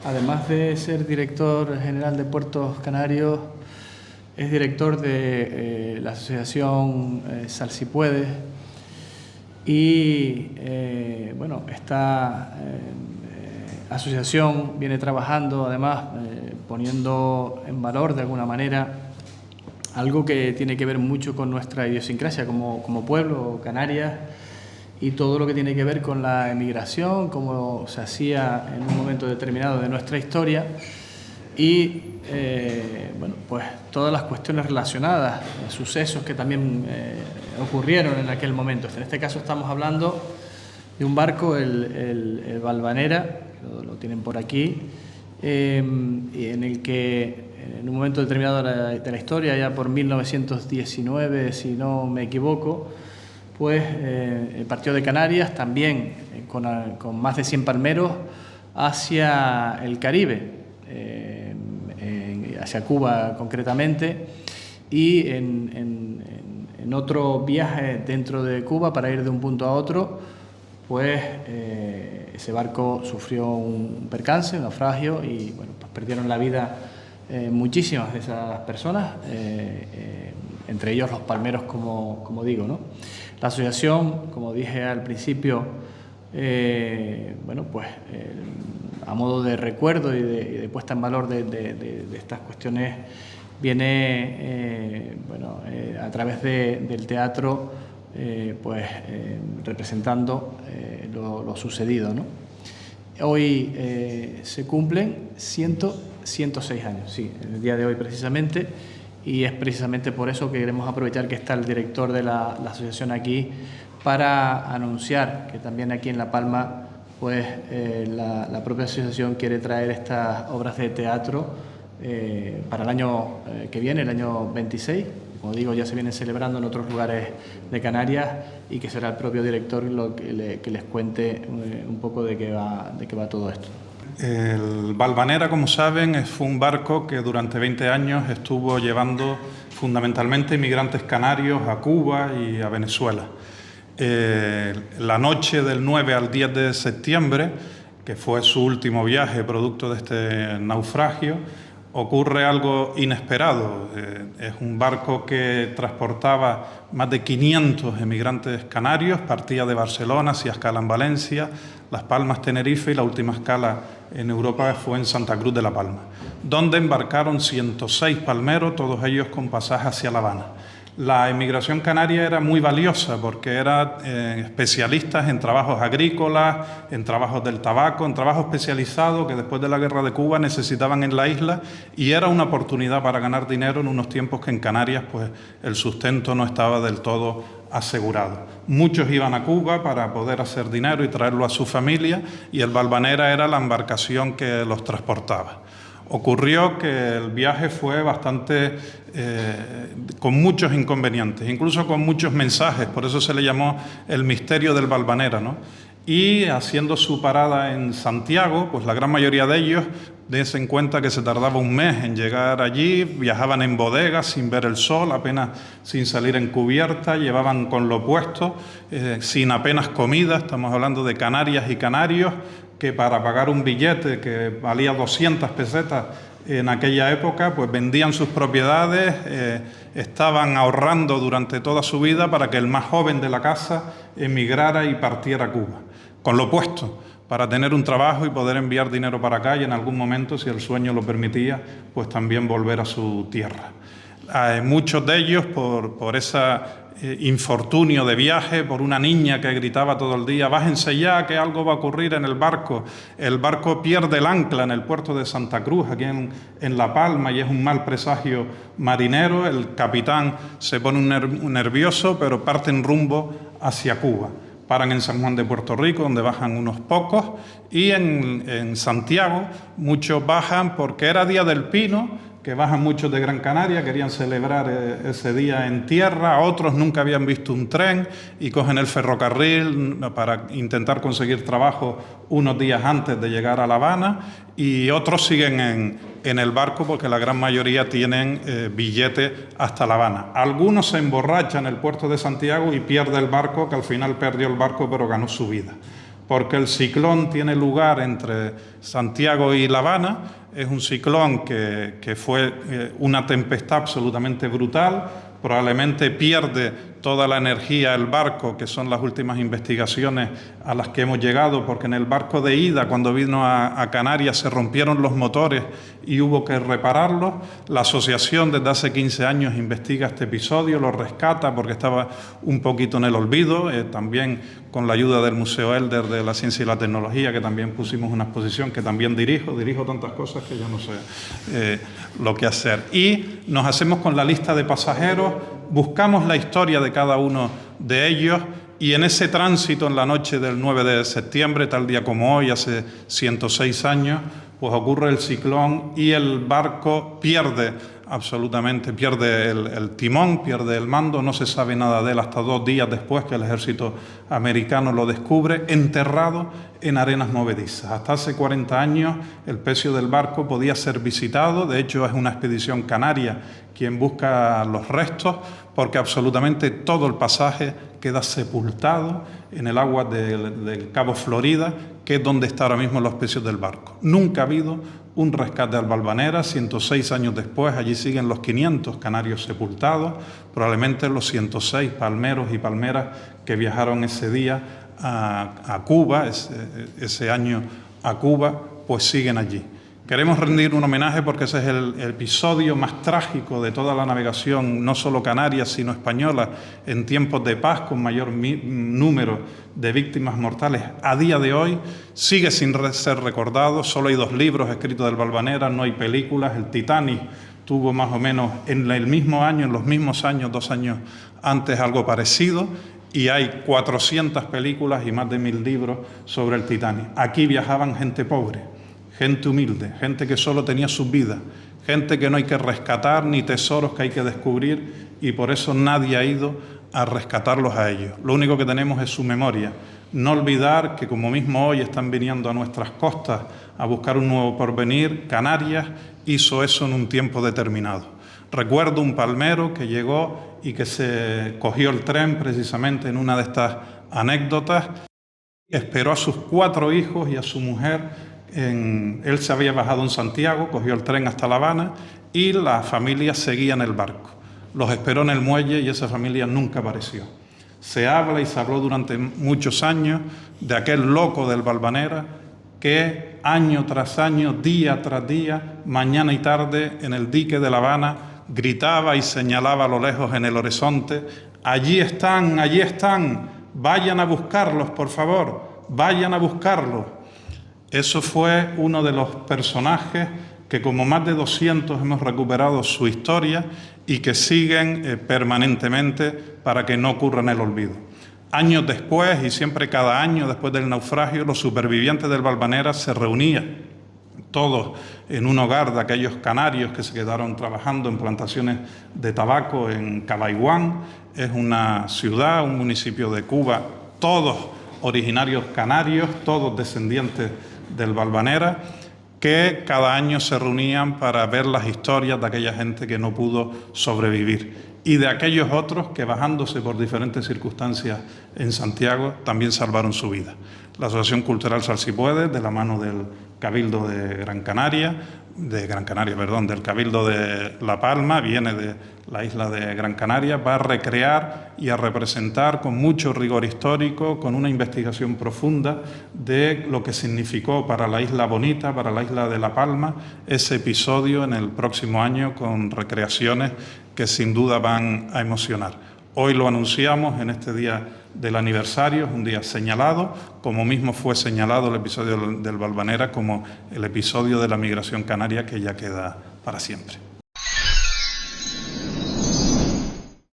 además de ser director general de Puertos Canarios, es director de la asociación Sal Si Puedes y bueno, esta asociación viene trabajando además poniendo en valor de alguna manera algo que tiene que ver mucho con nuestra idiosincrasia como pueblo, Canarias, y todo lo que tiene que ver con la emigración, como se hacía en un momento determinado de nuestra historia, y bueno, pues todas las cuestiones relacionadas, sucesos que también ocurrieron en aquel momento. En este caso estamos hablando de un barco, el Valvanera, lo tienen por aquí, en el que en un momento determinado de la historia, ya por 1919, si no me equivoco, pues partió de Canarias también con más de 100 palmeros hacia el Caribe, hacia Cuba concretamente, y en otro viaje dentro de Cuba para ir de un punto a otro, pues ese barco sufrió un percance, un naufragio, y bueno, pues perdieron la vida muchísimas de esas personas, entre ellos los palmeros, como digo, ¿no? La asociación, como dije al principio, bueno, pues a modo de recuerdo y de puesta en valor de estas cuestiones, viene bueno, a través del teatro, pues representando lo sucedido, ¿no? Hoy se cumplen 106 años, sí, el día de hoy precisamente, y es precisamente por eso que queremos aprovechar que está el director de la asociación aquí para anunciar que también aquí en La Palma, pues la propia asociación quiere traer estas obras de teatro para el año que viene, el año 26. Como digo, ya se vienen celebrando en otros lugares de Canarias, y que será el propio director que les cuente un poco de qué va todo esto. El Valvanera, como saben, fue un barco que durante 20 años estuvo llevando fundamentalmente inmigrantes canarios a Cuba y a Venezuela. La noche del 9 al 10 de septiembre, que fue su último viaje producto de este naufragio, ocurre algo inesperado. Es un barco que transportaba más de 500 emigrantes canarios, partía de Barcelona hacia escala en Valencia, Las Palmas, Tenerife, y la última escala en Europa fue en Santa Cruz de La Palma, donde embarcaron 106 palmeros, todos ellos con pasaje hacia La Habana. La emigración canaria era muy valiosa porque eran especialistas en trabajos agrícolas, en trabajos del tabaco, en trabajos especializados que después de la guerra de Cuba necesitaban en la isla, y era una oportunidad para ganar dinero en unos tiempos que en Canarias pues, el sustento no estaba del todo asegurado. Muchos iban a Cuba para poder hacer dinero y traerlo a su familia, y el Valvanera era la embarcación que los transportaba. Ocurrió que el viaje fue bastante con muchos inconvenientes, incluso con muchos mensajes, por eso se le llamó el misterio del Valvanera, ¿no? Y haciendo su parada en Santiago, pues la gran mayoría de ellos, dense en cuenta que se tardaba un mes en llegar allí, viajaban en bodegas sin ver el sol, apenas sin salir en cubierta, llevaban con lo puesto, sin apenas comida. Estamos hablando de canarias y canarios que para pagar un billete que valía 200 pesetas en aquella época, pues vendían sus propiedades, estaban ahorrando durante toda su vida para que el más joven de la casa emigrara y partiera a Cuba, con lo puesto, para tener un trabajo y poder enviar dinero para acá, y en algún momento, si el sueño lo permitía, pues también volver a su tierra. Muchos de ellos, por esa infortunio de viaje, por una niña que gritaba todo el día: bájense ya, que algo va a ocurrir en el barco. El barco pierde el ancla en el puerto de Santa Cruz, aquí en La Palma, y es un mal presagio marinero. El capitán se pone nervioso, pero parten rumbo hacia Cuba. Paran en San Juan de Puerto Rico, donde bajan unos pocos, y en Santiago muchos bajan porque era Día del Pino, que bajan muchos de Gran Canaria, querían celebrar ese día en tierra. Otros nunca habían visto un tren y cogen el ferrocarril para intentar conseguir trabajo unos días antes de llegar a La Habana, y otros siguen en el barco porque la gran mayoría tienen billete hasta La Habana. Algunos se emborrachan en el puerto de Santiago y pierde el barco, que al final perdió el barco pero ganó su vida. porque el ciclón tiene lugar entre Santiago y La Habana. Es un ciclón que fue una tempestad absolutamente brutal. Probablemente pierde toda la energía el barco, que son las últimas investigaciones a las que hemos llegado, porque en el barco de ida, cuando vino a Canarias, se rompieron los motores y hubo que repararlos. La asociación desde hace 15 años investiga este episodio, lo rescata porque estaba un poquito en el olvido, también con la ayuda del Museo Elder de la Ciencia y la Tecnología, que también pusimos una exposición que también dirijo tantas cosas que ya no sé lo que hacer. Y nos hacemos con la lista de pasajeros, buscamos la historia de cada uno de ellos, y en ese tránsito, en la noche del 9 de septiembre, tal día como hoy, hace 106 años, pues ocurre el ciclón y el barco pierde el timón, pierde el mando, no se sabe nada de él hasta 2 días después que el ejército americano lo descubre, enterrado en arenas movedizas. Hasta hace 40 años el pecio del barco podía ser visitado, de hecho es una expedición canaria quien busca los restos, porque absolutamente todo el pasaje queda sepultado en el agua del Cabo Florida, que es donde está ahora mismo los pecios del barco. Nunca ha habido un rescate al Valvanera. 106 años después, allí siguen los 500 canarios sepultados, probablemente los 106 palmeros y palmeras que viajaron ese día a Cuba, ese año a Cuba, pues siguen allí. Queremos rendir un homenaje porque ese es el episodio más trágico de toda la navegación, no solo canaria, sino española, en tiempos de paz, con mayor número de víctimas mortales. A día de hoy sigue sin ser recordado, solo hay 2 libros escritos del Valvanera, no hay películas. El Titanic tuvo más o menos en el mismo año, en los mismos años, 2 años antes, algo parecido, y hay 400 películas y más de 1000 libros sobre el Titanic. Aquí viajaban gente pobre, gente humilde, gente que solo tenía sus vidas, gente que no hay que rescatar ni tesoros que hay que descubrir, y por eso nadie ha ido a rescatarlos a ellos. Lo único que tenemos es su memoria. No olvidar que, como mismo hoy están viniendo a nuestras costas a buscar un nuevo porvenir, Canarias hizo eso en un tiempo determinado. Recuerdo un palmero que llegó y que se cogió el tren precisamente en una de estas anécdotas, esperó a sus 4 hijos y a su mujer. Él se había bajado en Santiago, cogió el tren hasta La Habana y la familia seguía en el barco. Los esperó en el muelle y esa familia nunca apareció. Se habla y se habló durante muchos años de aquel loco del Valvanera que año tras año, día tras día, mañana y tarde, en el dique de La Habana, gritaba y señalaba a lo lejos en el horizonte: allí están, vayan a buscarlos, por favor, vayan a buscarlos. Eso fue uno de los personajes que, como más de 200, hemos recuperado su historia y que siguen permanentemente para que no ocurra en el olvido. Años después, y siempre cada año después del naufragio, los supervivientes del Valvanera se reunían todos en un hogar de aquellos canarios que se quedaron trabajando en plantaciones de tabaco en Calaiguán. Es una ciudad, un municipio de Cuba, todos originarios canarios, todos descendientes del Valvanera, que cada año se reunían para ver las historias de aquella gente que no pudo sobrevivir y de aquellos otros que, bajándose por diferentes circunstancias en Santiago, también salvaron su vida. La Asociación Cultural Sal Si Puede, de la mano del Cabildo de Gran Canaria, del Cabildo de La Palma, viene de la isla de Gran Canaria, va a recrear y a representar con mucho rigor histórico, con una investigación profunda de lo que significó para la isla bonita, para la isla de La Palma, ese episodio en el próximo año, con recreaciones que sin duda van a emocionar. Hoy lo anunciamos en este día del aniversario, es un día señalado, como mismo fue señalado el episodio del Valvanera como el episodio de la migración canaria, que ya queda para siempre.